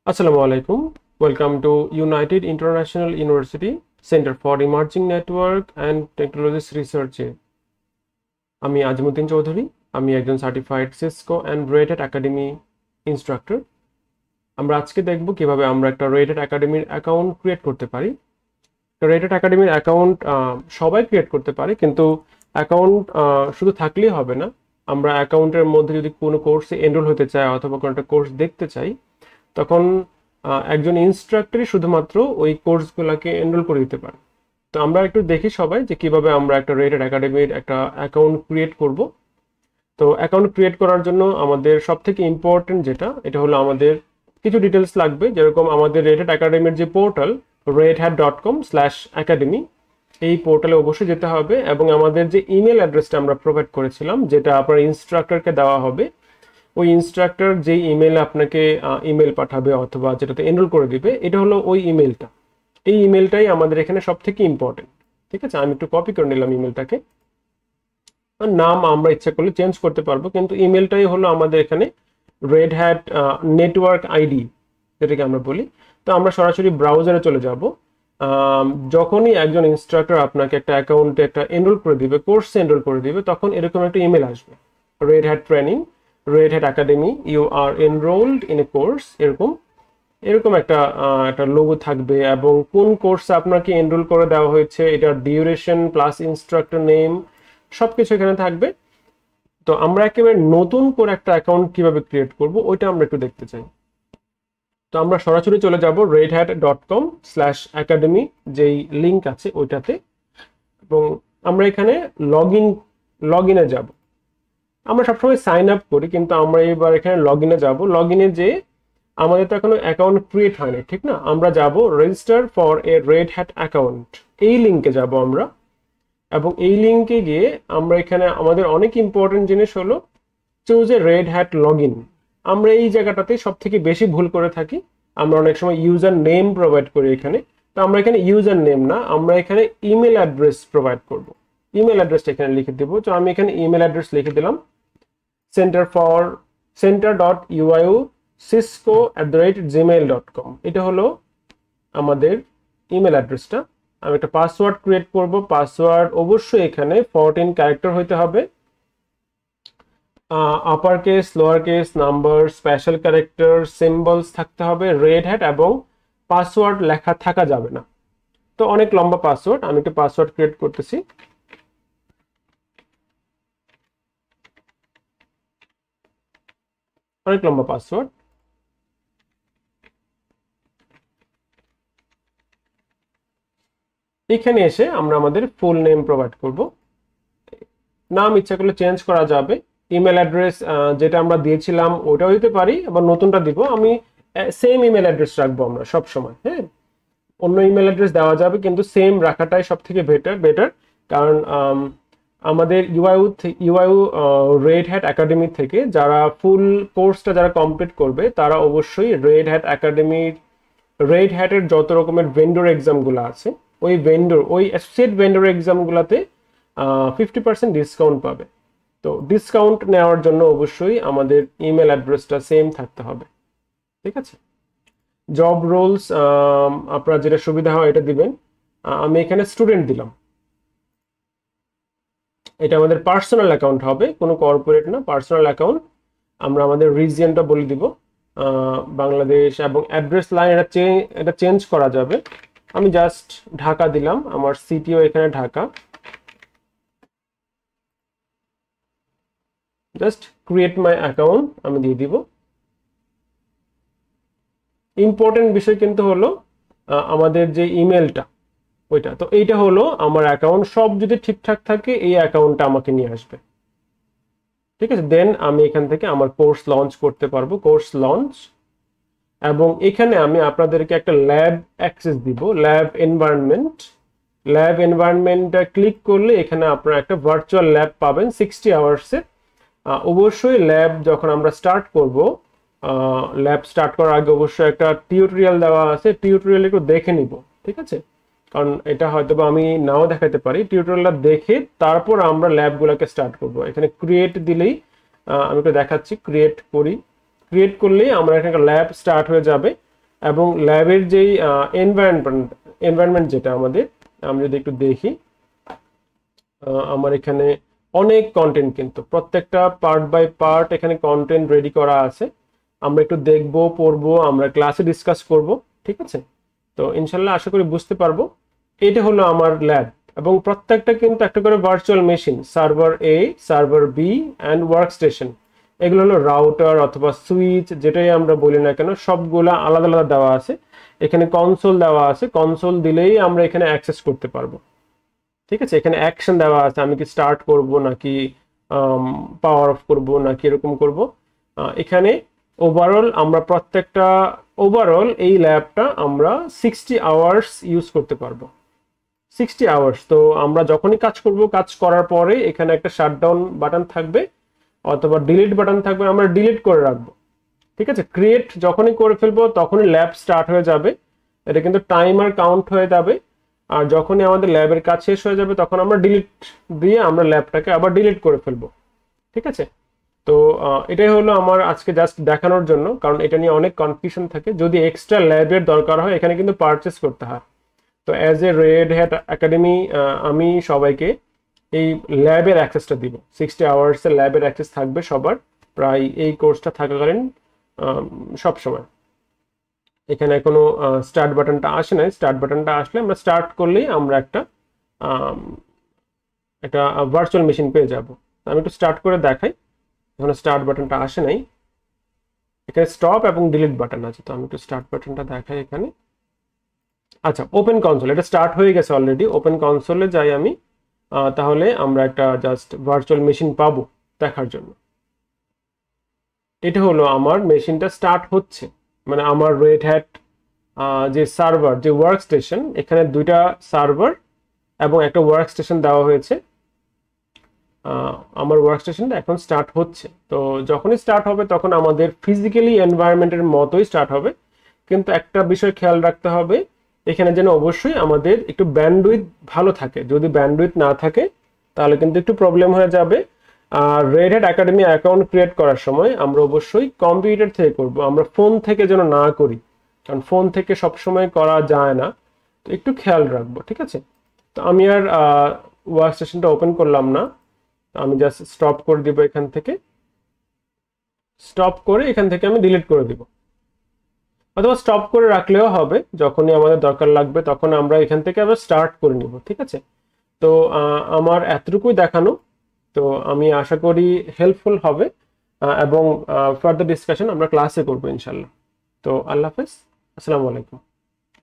আসসালামু আলাইকুম। Welcome to United International University Center for Emerging Network and Technologies রিসার্চে। আমি আজমুদ্দিন চৌধুরী। আমি একজন certified Cisco and Red Hat academy instructor. আমরা আজকে দেখব কিভাবে আমরা একটা রেড হ্যাট একাডেমির অ্যাকাউন্ট ক্রিয়েট করতে পারি। রেড হ্যাট একাডেমির অ্যাকাউন্ট সবাই ক্রিয়েট করতে পারে, কিন্তু অ্যাকাউন্ট শুধু থাকলেই হবে না। আমরা অ্যাকাউন্টের মধ্যে যদি কোনো কোর্সে এনরোল হতে চাই অথবা কোনো একটা কোর্স দেখতে চাই, তখন একজন ইনস্ট্রাক্টরই শুধুমাত্র ওই কোর্সগুলোকে এনরোল করে দিতে পারে। তো আমরা একটু দেখি সবাই যে কিভাবে আমরা একটা রেড হ্যাট একাডেমির একটা অ্যাকাউন্ট ক্রিয়েট করব। তো অ্যাকাউন্ট ক্রিয়েট করার জন্য আমাদের সব থেকে ইম্পর্টেন্ট এটা হলো আমাদের কিছু ডিটেলস লাগবে। যেরকম আমাদের রেড হ্যাট একাডেমির যে পোর্টাল redhat.com/academy, এই পোর্টালে অবশ্যই যেতে হবে এবং আমাদের যে ইমেল অ্যাড্রেসটা আমরা প্রোভাইড করেছিলাম, যেটা আপনার ইনস্ট্রাক্টরকে দেওয়া হবে, ওই ইনস্ট্রাক্টর যেই ইমেল আপনাকে ইমেল পাঠাবে অথবা যেটাতে এনরোল করে দিবে, এটা হলো ওই ইমেলটা। এই ইমেলটাই আমাদের এখানে সব থেকে ইম্পর্টেন্ট। ঠিক আছে, আমি একটু কপি করে নিলাম ইমেলটাকে। নাম আমরা ইচ্ছা করলে চেঞ্জ করতে পারবো, কিন্তু ইমেলটাই হলো আমাদের এখানে রেড হ্যাট নেটওয়ার্ক আইডি, যেটাকে আমরা বলি। তো আমরা সরাসরি ব্রাউজারে চলে যাব। যখনই একজন ইনস্ট্রাক্টর আপনাকে একটা অ্যাকাউন্টে একটা এনরোল করে দিবে, কোর্সে এনরোল করে দিবে, তখন এরকম একটা ইমেল আসবে, Red Hat training, Red Hat academy, you are enrolled in a course. এরকম এরকম একটা লোগো থাকবে এবং কোন কোর্সে আপনাকে এনরোল করে দেওয়া হয়েছে, এটার ডিউরেশন প্লাস ইনস্ট্রাক্টর নেম সবকিছু এখানে থাকবে। তো আমরা একেবারে নতুন করে একটা অ্যাকাউন্ট কিভাবে ক্রিয়েট করব, ওইটা আমরা একটু দেখতে চাই। তো আমরা সরাসরি চলে যাব redhat.com/academy, যেই লিঙ্ক আছে ওইটাতে, এবং আমরা এখানে লগ ইনে যাব। আমরা সবসময় সাইন আপ করি, কিন্তু আমরা এবার এখানে লগ ইনে যাব। লগ ইনে যে আমাদের তো এখনো অ্যাকাউন্ট ক্রিয়েট হয়নি, ঠিক না? আমরা যাব register for a Red Hat account, এই লিঙ্কে যাব আমরা। এবং এই লিঙ্কে গিয়ে আমরা এখানে আমাদের অনেক ইম্পর্টেন্ট জিনিস হলো choose a Red Hat log in. আমরা এই জায়গাটাতে সব থেকে বেশি ভুল করে থাকি। আমরা অনেক সময় ইউজার নেম প্রোভাইড করি এখানে। তো আমরা এখানে ইউজার নেম না, আমরা এখানে ইমেল অ্যাড্রেস প্রোভাইড করব। ইমেল অ্যাড্রেসটা এখানে লিখে দেবো। তো আমি এখানে ইমেল অ্যাড্রেস লিখে দিলাম, center.uiu@cisco@gmail.com। এটা হলো আমাদের ইমেল অ্যাড্রেসটা। আমি একটা পাসওয়ার্ড ক্রিয়েট করব। পাসওয়ার্ড অবশ্যই এখানে 14 ক্যারেক্টার হইতে হবে। Upper case, lower case, number, special character, symbols থাকতে হবে, রেড হ্যাট, এবং পাসওয়ার্ড লেখা থাকা যাবে না। তো অনেক লম্বা পাসওয়ার্ড, আমি একটা পাসওয়ার্ড ক্রিয়েট করতেছি। অনেক লম্বা পাসওয়ার্ড। এখানে এসে আমরা আমাদের ফুল নেম প্রোভাইড করব। নাম ইচ্ছা করলে চেঞ্জ করা যাবে। ইমেল অ্যাড্রেস যেটা আমরা দিয়েছিলাম ওটাও দিতে পারি, আবার নতুনটা দিব। আমি সেম ইমেল অ্যাড্রেস রাখবো আমরা সব সময়। হ্যাঁ, অন্য ইমেল অ্যাড্রেস দেওয়া যাবে, কিন্তু সেম রাখাটাই সব থেকে বেটার। কারণ আমাদের ইউআইউ রেড হ্যাট একাডেমি থেকে যারা ফুল কোর্সটা যারা কমপ্লিট করবে, তারা অবশ্যই রেড হ্যাটের যত রকমের ভেন্ডর এক্সামগুলো আছে, ওই অ্যাসোসিয়েট ভেন্ডর এক্সামগুলোতে 50% ডিসকাউন্ট পাবে। তো ডিসকাউন্ট নেওয়ার জন্য অবশ্যই আমাদের ইমেল অ্যাড্রেসটা সেম থাকতে হবে। ঠিক আছে। জব রোলস আপনার যেটা সুবিধা হয় এটা দিবেন। আমি এখানে স্টুডেন্ট দিলাম। এটা আমাদের পার্সোনাল অ্যাকাউন্ট হবে, কোনো কর্পোরেট না, পার্সোনাল অ্যাকাউন্ট। আমরা আমাদের রিজিয়নটা বলে দিব, বাংলাদেশ, এবং অ্যাড্রেস লাইন এটা চেঞ্জ করা যাবে। আমি জাস্ট ঢাকা দিলাম, আমার সিটিও এখানে Dhaka. Just create my account আমি দিয়ে দিব। ইম্পর্টেন্ট বিষয় কিন্তু হলো আমাদের যে ইমেলটা, ওইটা। তো এইটা হলো আমার অ্যাকাউন্ট। সব যদি ঠিকঠাক থাকে এই অ্যাকাউন্টটা আমাকে নিয়ে আসবে। ঠিক আছে, দেন আমি এখান থেকে আমার কোর্স লঞ্চ করতে পারবো, কোর্স লঞ্চ। এবং এখানে আমি আপনাদেরকে একটা ল্যাব অ্যাক্সেস দিব, ল্যাব এনভায়রনমেন্টটা ক্লিক করলে এখানে আপনারা একটা ভার্চুয়াল ল্যাব পাবেন 60 আওয়ার্সের। অবশ্যই ল্যাব যখন আমরা স্টার্ট করব, ল্যাব স্টার্ট করার আগে অবশ্যই একটা টিউটোরিয়াল দেওয়া আছে, টিউটোরিয়াল একটু দেখে নিব। ঠিক আছে, কারণ এটা হয়তো বা আমি নাও দেখাতে পারি। টিউটোরিয়ালটা দেখে তারপর আমরা ল্যাবগুলোকে স্টার্ট করব। এখানে ক্রিয়েট দিলেই আমি একটু দেখাচ্ছি, ক্রিয়েট করলেই আমরা এখানে ল্যাব স্টার্ট হয়ে যাবে। এবং ল্যাবের যেই এনভায়রনমেন্ট যেটা আমাদের, আমি যদি একটু দেখি, আমার এখানে অনেক কন্টেন্ট, কিন্তু প্রত্যেকটা পার্ট বাই পার্ট এখানে কন্টেন্ট রেডি করা আছে। আমরা একটু দেখবো, পড়বো, আমরা ক্লাসে ডিসকাস করব, ঠিক আছে? তো ইনশাল্লাহ আশা করি বুঝতে পারবো। এটা হলো আমার ল্যাব, এবং প্রত্যেকটা কিন্তু একটা করে virtual machine, server A, server B and workstation. এগুলো হলো রাউটার অথবা সুইচ, যেটাই আমরা বলি না কেন, সবগুলা আলাদা আলাদা দেওয়া আছে। এখানে কনসোল দেওয়া আছে, কনসোল দিলেই আমরা এখানে অ্যাক্সেস করতে পারবো, ঠিক আছে? এখানে অ্যাকশন দেওয়া আছে, আমি কি স্টার্ট করব নাকি পাওয়ার অফ করব নাকি এরকম করব। এখানে ওভারঅল আমরা প্রত্যেকটা ওভারঅল এই ল্যাবটা আমরা 60 আওয়ার্স ইউজ করতে পারবো। 60 আওয়ার্স। তো আমরা যখনই কাজ করব, কাজ করার পরে এখানে একটা শাটডাউন বাটন থাকবে অথবা ডিলিট বাটন থাকবে, আমরা ডিলিট করে রাখবো, ঠিক আছে? ক্রিয়েট যখনই করে ফেলবো তখনই ল্যাব স্টার্ট হয়ে যাবে, এটা কিন্তু টাইমার কাউন্ট হয়ে যাবে। আর যখনই আমাদের ল্যাবের কাজ শেষ হয়ে যাবে তখন আমরা ডিলিট দিয়ে আমরা ল্যাবটাকে আবার ডিলিট করে ফেলবো, ঠিক আছে? তো এটাই হলো আমার আজকে জাস্ট দেখানোর জন্য, কারণ এটা নিয়ে অনেক কনফিউশন থাকে। যদি এক্সট্রা ল্যাবের দরকার হয় এখানে কিন্তু পারচেস করতে হয়। তো as a Red Hat academy আমি সবাইকে এই ল্যাবের অ্যাক্সেসটা দিব। 60 আওয়ার্সের ল্যাবের অ্যাক্সেস থাকবে সবার, প্রায় এই কোর্সটা থাকাকালীন সব সময়। এখানে এখনো স্টার্ট বাটনটা আসে নাই, স্টার্ট বাটনটা আসলে আমরা স্টার্ট করলেই আমরা একটা ভার্চুয়াল মেশিন পেয়ে যাব। আমি একটু স্টার্ট করে দেখাই, এখানে স্টার্ট বাটনটা আসে নাই, এখানে স্টপ এবং ডিলিট বাটন আছে। তো আমি একটু স্টার্ট বাটনটা দেখাই এখানে। আচ্ছা, ওপেন কনসোল, এটা স্টার্ট হয়ে গেছে অলরেডি। ওপেন কনসোলে যাই আমি, তাহলে আমরা একটা জাস্ট ভার্চুয়াল মেশিন পাবো দেখার জন্য। এটা হলো আমার মেশিনটা স্টার্ট হচ্ছে, মানে আমার রেড হ্যাট যে সার্ভার, যে ওয়ার্ক স্টেশন, এখানে দুইটা সার্ভার এবং একটা ওয়ার্ক স্টেশন দেওয়া হয়েছে। আমার ওয়ার্ক স্টেশনটা এখন স্টার্ট হচ্ছে। তো যখনই স্টার্ট হবে তখন আমাদের ফিজিক্যালি এনভায়রনমেন্টের মতোই স্টার্ট হবে, কিন্তু একটা বিষয় খেয়াল রাখতে হবে, এখানে যেন অবশ্যই আমাদের একটু ব্যান্ডউইথ ভালো থাকে। যদি ব্যান্ডউইথ না থাকে তাহলে কিন্তু একটু প্রবলেম হয়ে যাবে। আর Red Hat academy account create করার সময় আমরা অবশ্যই কম্পিউটার থেকে করব, আমরা ফোন থেকে যেন না করি, কারণ ফোন থেকে সবসময় করা যায় না। তো একটু খেয়াল রাখবো, ঠিক আছে? তো আমি আর ওয়ার্ক স্টেশনটা ওপেন করলাম না, আমি জাস্ট স্টপ করে দিব। এখান থেকে স্টপ করে এখান থেকে আমি ডিলিট করে দিব, অথবা স্টপ করে রাখলেও হবে। যখনই আমাদের দরকার লাগবে তখন আমরা এখান থেকে আবার স্টার্ট করে নিব, ঠিক আছে? তো আমার এতটুকুই দেখানো। তো আমি আশা করি হেল্পফুল হবে, এবং ফার্দার ডিসকাশন আমরা ক্লাসে করবো ইনশাল্লাহ। তো আল্লাহ হাফেজ, আসসালামু আলাইকুম।